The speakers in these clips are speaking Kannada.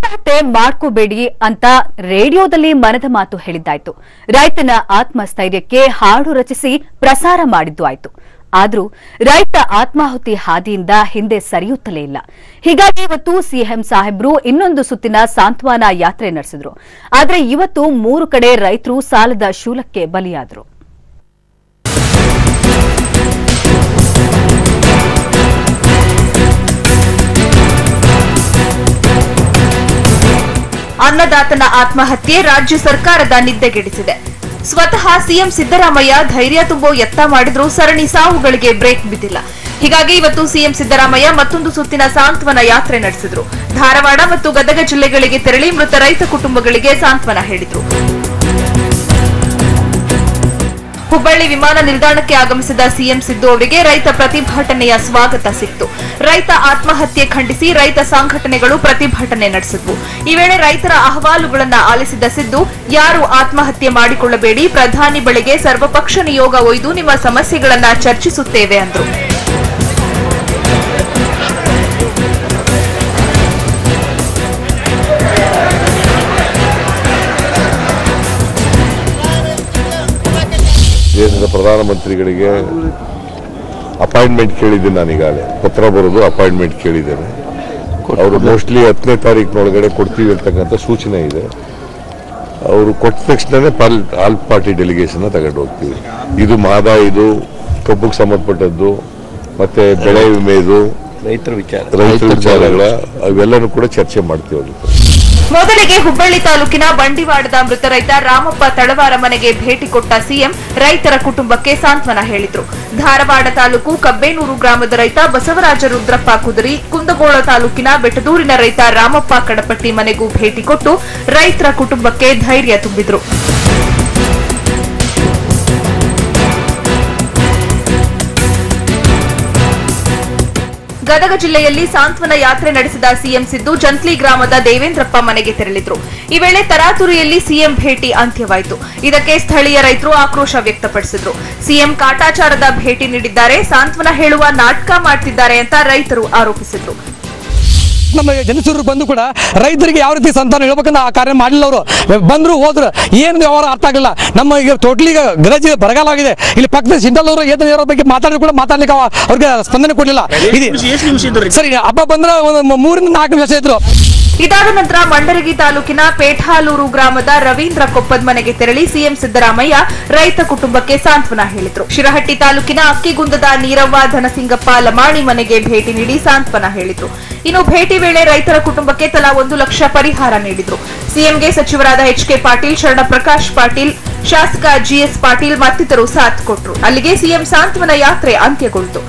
ಆತ್ಮಹತ್ಯೆ ಮಾಡ್ಕೋಬೇಡಿ ಅಂತ ರೇಡಿಯೋದಲ್ಲಿ ಮನದ ಮಾತು ಹೇಳಿದ್ದಾಯ್ತು. ರೈತನ ಆತ್ಮಸ್ಥೈರ್ಯಕ್ಕೆ ಹಾಡು ರಚಿಸಿ ಪ್ರಸಾರ ಮಾಡಿದ್ದು ಆಯ್ತು. ಆದ್ರೂ ರೈತ ಆತ್ಮಾಹುತಿ ಹಾದಿಯಿಂದ ಹಿಂದೆ ಸರಿಯುತ್ತಲೇ ಇಲ್ಲ. ಹೀಗಾಗಿ ಇವತ್ತು ಸಿಎಂ ಸಾಹೇಬ್ರು ಇನ್ನೊಂದು ಸುತ್ತಿನ ಸಾಂತ್ವನ ಯಾತ್ರೆ ನಡೆಸಿದ್ರು. ಆದ್ರೆ ಇವತ್ತು 3 ಕಡೆ ರೈತರು ಸಾಲದ ಶೂಲಕ್ಕೆ ಬಲಿಯಾದ್ರು. ಅನ್ನದಾತನ ಆತ್ಮಹತ್ಯೆ ರಾಜ್ಯ ಸರ್ಕಾರದ ನಿದ್ದೆಗೆಡಿಸಿದೆ. ಸ್ವತಃ ಸಿಎಂ ಸಿದ್ದರಾಮಯ್ಯ ಧೈರ್ಯ ತುಂಬೋ ಯತ್ನ ಮಾಡಿದ್ರೂ ಸರಣಿ ಸಾವುಗಳಿಗೆ ಬ್ರೇಕ್ ಬಿದ್ದಿಲ್ಲ. ಹೀಗಾಗಿ ಇವತ್ತು ಸಿಎಂ ಸಿದ್ದರಾಮಯ್ಯ ಮತ್ತೊಂದು ಸುತ್ತಿನ ಸಾಂತ್ವನ ಯಾತ್ರೆ ನಡೆಸಿದ್ರು. ಧಾರವಾಡ ಮತ್ತು ಗದಗ ಜಿಲ್ಲೆಗಳಿಗೆ ತೆರಳಿ ಮೃತ ರೈತ ಕುಟುಂಬಗಳಿಗೆ ಸಾಂತ್ವನ ಹೇಳಿದ್ರು. ಹುಬ್ಬಳ್ಳಿ ವಿಮಾನ ನಿಲ್ದಾಣಕ್ಕೆ ಆಗಮಿಸಿದ ಸಿಎಂ ಸಿದ್ದು ಅವರಿಗೆ ರೈತ ಪ್ರತಿಭಟನೆಯ ಸ್ವಾಗತ ಸಿಕ್ತು. ರೈತ ಆತ್ಮಹತ್ಯೆ ಖಂಡಿಸಿ ರೈತ ಸಂಘಟನೆಗಳು ಪ್ರತಿಭಟನೆ ನಡೆಸಿದ್ವು. ಈ ವೇಳೆ ರೈತರ ಅಹವಾಲುಗಳನ್ನು ಆಲಿಸಿದ ಸಿದ್ದು, ಯಾರು ಆತ್ಮಹತ್ಯೆ ಮಾಡಿಕೊಳ್ಳಬೇಡಿ, ಪ್ರಧಾನಿ ಬಳಿಗೆ ಸರ್ವಪಕ್ಷ ನಿಯೋಗ ಒಯ್ದು ನಿಮ್ಮ ಸಮಸ್ಯೆಗಳನ್ನು ಚರ್ಚಿಸುತ್ತೇವೆ ಅಂದರು. ದೇಶದ ಪ್ರಧಾನಮಂತ್ರಿಗಳಿಗೆ ಅಪಾಯಿಂಟ್ಮೆಂಟ್ ಕೇಳಿದ್ದೀನಿ. ನಾನೀಗಾಗಲೇ ಪತ್ರ ಬರೋದು ಅಪಾಯಿಂಟ್ಮೆಂಟ್ ಕೇಳಿದ್ದೇನೆ. ಅವರು ಮೋಸ್ಟ್ಲಿ 10ನೇ ತಾರೀಕಿನೊಳಗಡೆ ಕೊಡ್ತೀವಿ ಅಂತಕ್ಕಂಥ ಸೂಚನೆ ಇದೆ. ಅವರು ಕೊಟ್ಟ ತಕ್ಷಣವೇ ಆಲ್ ಪಾರ್ಟಿ ಡೆಲಿಗೇಷನ್ ತಗೊಂಡು ಹೋಗ್ತೀವಿ. ಇದು ಇದು ಕಬ್ಬುಗೆ ಸಂಬಂಧಪಟ್ಟದ್ದು, ಮತ್ತೆ ಬೆಳೆ ವಿಮೆದು, ರೈತರ ವಿಚಾರಗಳ ಅವೆಲ್ಲನೂ ಕೂಡ ಚರ್ಚೆ ಮಾಡ್ತೀವಿ. ಮೊದಲಿಗೆ ಹುಬ್ಬಳ್ಳಿ ತಾಲೂಕಿನ ಬಂಡಿವಾಡದ ಮೃತ ರೈತ ರಾಮಪ್ಪ ತಳವಾರ ಮನೆಗೆ ಭೇಟಿ ಕೊಟ್ಟ ಸಿಎಂ ರೈತರ ಕುಟುಂಬಕ್ಕೆ ಸಾಂತ್ವನ ಹೇಳಿದ್ರು. ಧಾರವಾಡ ತಾಲೂಕು ಕಬ್ಬೇನೂರು ಗ್ರಾಮದ ರೈತ ಬಸವರಾಜ ರುದ್ರಪ್ಪ ಕುದರಿ, ಕುಂದಗೋಳ ತಾಲೂಕಿನ ಬೆಟ್ಟದೂರಿನ ರೈತ ರಾಮಪ್ಪ ಕಡಪಟ್ಟಿ ಮನೆಗೂ ಭೇಟಿ ಕೊಟ್ಟು ರೈತರ ಕುಟುಂಬಕ್ಕೆ ಧೈರ್ಯ ತುಂಬಿದ್ರು. ಗದಗ ಜಿಲ್ಲೆಯಲ್ಲಿ ಸಾಂತ್ವನ ಯಾತ್ರೆ ನಡೆಸಿದ ಸಿಎಂ ಸಿದ್ದು ಜಂತ್ಲಿ ಗ್ರಾಮದ ದೇವೇಂದ್ರಪ್ಪ ಮನೆಗೆ ತೆರಳಿದ್ರು. ಈ ವೇಳೆ ತರಾತುರಿಯಲ್ಲಿ ಸಿಎಂ ಭೇಟಿ ಅಂತ್ಯವಾಯಿತು. ಇದಕ್ಕೆ ಸ್ಥಳೀಯ ರೈತರು ಆಕ್ರೋಶ ವ್ಯಕ್ತಪಡಿಸಿದ್ರು. ಸಿಎಂ ಕಾಟಾಚಾರದ ಭೇಟಿ ನೀಡಿದ್ದಾರೆ, ಸಾಂತ್ವನ ಹೇಳುವ ನಾಟಕ ಮಾಡ್ತಿದ್ದಾರೆ ಅಂತ ರೈತರು ಆರೋಪಿಸಿದ್ರು. ನಮ್ಮ ಜನಸೂರು ಬಂದು ಕೂಡ ರೈತರಿಗೆ ಯಾವ ರೀತಿ ಸಂತಾನ ಹೇಳ್ಬೇಕಂತ ಆ ಕಾರ್ಯ ಮಾಡಲಿಲ್ಲ. ಅವರು ಬಂದ್ರು ಹೋದ್ರು ಏನು ವ್ಯವಹಾರ ಅರ್ಥ ಆಗಲಿಲ್ಲ. ನಮ್ಮ ಈಗ ಟೋಟಲಿ ಗರಜಿ ಬರಗಾಲ ಆಗಿದೆ. ಇಲ್ಲಿ ಪಕ್ಕದ ಸಿಂಡಲ್ ಅವರು ಏತರ ಬಗ್ಗೆ ಮಾತಾಡಿದ್ರು ಕೂಡ ಮಾತಾಡ್ಲಿಕ್ಕೆ ಅವ್ರಿಗೆ ಸ್ಪಂದನೆ ಕೊಡಲಿಲ್ಲ. ಸರಿ ಹಬ್ಬ ಬಂದ್ರೆ 3 ರಿಂದ 4 ನಿಮಿಷ ಇದ್ರು. ಇದಾದ ನಂತರ ಮಂಡರಗಿ ತಾಲೂಕಿನ ಪೇಠಾಲೂರು ಗ್ರಾಮದ ರವೀಂದ್ರ ಕೊಪ್ಪದ್ ಮನೆಗೆ ತೆರಳಿ ಸಿಎಂ ಸಿದ್ದರಾಮಯ್ಯ ರೈತ ಕುಟುಂಬಕ್ಕೆ ಸಾಂತ್ವನ ಹೇಳಿದ್ರು. ಶಿರಹಟ್ಟಿ ತಾಲೂಕಿನ ಅಕ್ಕಿಗುಂದದ ನೀರವ್ವ ಧನಸಿಂಗಪ್ಪ ಲಮಾಣಿ ಮನೆಗೆ ಭೇಟಿ ನೀಡಿ ಸಾಂತ್ವನ ಹೇಳಿದ್ರು. ಇನ್ನು ಭೇಟಿ ವೇಳೆ ರೈತರ ಕುಟುಂಬಕ್ಕೆ ತಲಾ 1 ಲಕ್ಷ ಪರಿಹಾರ ನೀಡಿದ್ರು. ಸಿಎಂಗೆ ಸಚಿವರಾದ ಎಚ್ಕೆ ಪಾಟೀಲ್, ಶರಣಪ್ರಕಾಶ್ ಪಾಟೀಲ್, ಶಾಸಕ ಜಿಎಸ್ ಪಾಟೀಲ್ ಮತ್ತಿತರರು ಸಾಥ್ ಕೊಟ್ಟರು. ಅಲ್ಲಿಗೆ ಸಿಎಂ ಸಾಂತ್ವನ ಯಾತ್ರೆ ಅಂತ್ಯಗೊಂಡಿತು.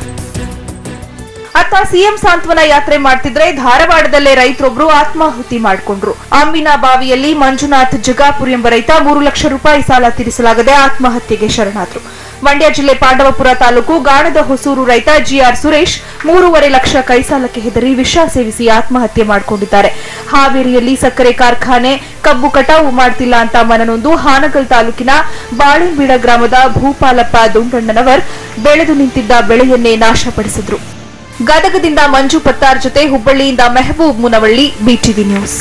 ಅತ್ತ ಸಿಎಂ ಸಾಂತ್ವನ ಯಾತ್ರೆ ಮಾಡ್ತಿದ್ರೆ ಧಾರವಾಡದಲ್ಲೇ ರೈತರೊಬ್ಬರು ಆತ್ಮಾಹುತಿ ಮಾಡಿಕೊಂಡ್ರು. ಅಂಬಿನಾ ಬಾವಿಯಲ್ಲಿ ಮಂಜುನಾಥ್ ಜಗಾಪುರ್ ಎಂಬ ರೈತ 3 ಲಕ್ಷ ರೂಪಾಯಿ ಸಾಲ ತೀರಿಸಲಾಗದೆ ಆತ್ಮಹತ್ಯೆಗೆ ಶರಣಾದ್ರು. ಮಂಡ್ಯ ಜಿಲ್ಲೆ ಪಾಂಡವಪುರ ತಾಲೂಕು ಗಾಣದ ಹೊಸೂರು ರೈತ ಜಿಆರ್ ಸುರೇಶ್ 3.5 ಲಕ್ಷ ಕೈಸಾಲಕ್ಕೆ ಹೆದರಿ ವಿಷ ಸೇವಿಸಿ ಆತ್ಮಹತ್ಯೆ ಮಾಡಿಕೊಂಡಿದ್ದಾರೆ. ಹಾವೇರಿಯಲ್ಲಿ ಸಕ್ಕರೆ ಕಾರ್ಖಾನೆ ಕಬ್ಬು ಕಟಾವು ಮಾಡ್ತಿಲ್ಲ ಅಂತ ಮನನೊಂದು ಹಾನಗಲ್ ತಾಲೂಕಿನ ಬಾಳೆಂಬೀಡ ಗ್ರಾಮದ ಭೂಪಾಲಪ್ಪ ದುಂಡಣ್ಣನವರ್ ಬೆಳೆದು ನಿಂತಿದ್ದ ಬೆಳೆಯನ್ನೇ ನಾಶಪಡಿಸಿದ್ರು. ಗದಗದಿಂದ ಮಂಜು ಪತ್ತಾರ್ ಜೊತೆ ಹುಬ್ಬಳ್ಳಿಯಿಂದ ಮೆಹಬೂಬ್ ಮುನವಳ್ಳಿ, ಬಿಟಿವಿ ನ್ಯೂಸ್.